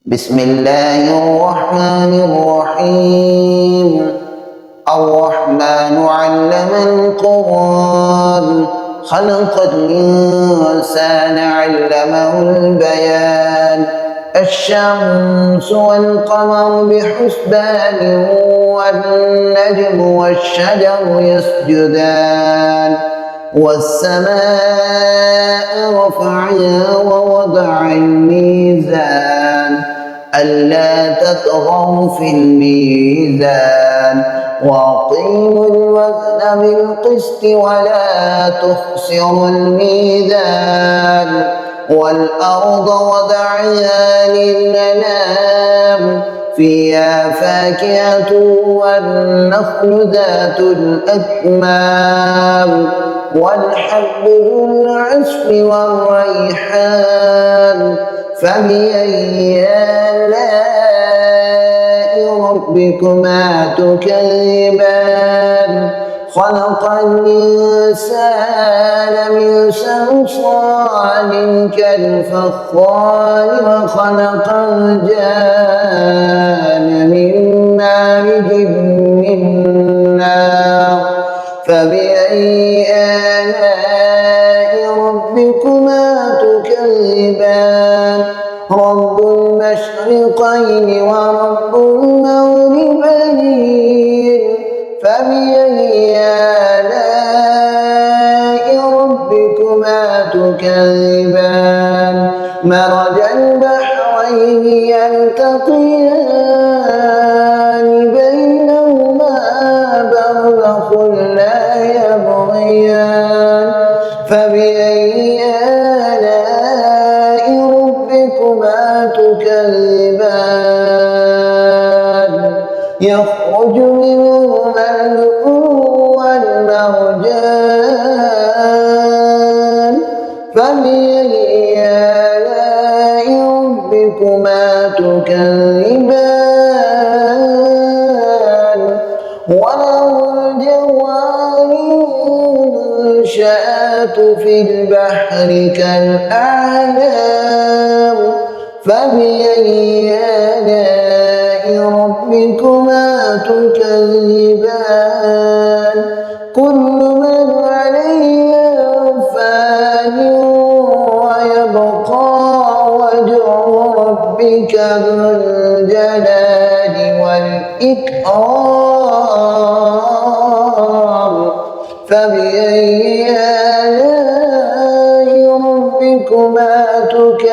بسم الله الرحمن الرحيم. الرحمن علم القرآن، خلق الإنسان علمه البيان. الشمس والقمر بحسبان، والنجم والشجر يسجدان. والسماء رفعها ووضع الميزان، ألا تطغوا في الميزان. وأقيموا الوزن بالقسط ولا تخسروا الميزان. والأرض وضعها للأنام، فيها فاكهة والنخل ذات الأكمام. والحب ذو العصف والريحان، فبأي آلاء ربكما تكذبان. خلق الإنسان من صلصال كالفخار، وخلق الجان من مارج من نار. فبأي آلاء ربكما تكذبان. رب المشرقين ورب المغربين، فبأي آلاء ربكما تكذبان. مرج البحرين يلتقيان، بينهما برزخ لا يبغيان. فبأي آلاء ربكما تكذبان. يخرج منهما اللؤلؤ والمرجان. فبأي آلاء ربكما تكذبان. وله الجوار المنشآت في البحر كالأعلام. فبأي آلاء ربكما تكذبان. كل من عليها فان، ويبقى وجه ربك ذو الجلال والإكرام. فبأي آلاء ربكما تكذبان.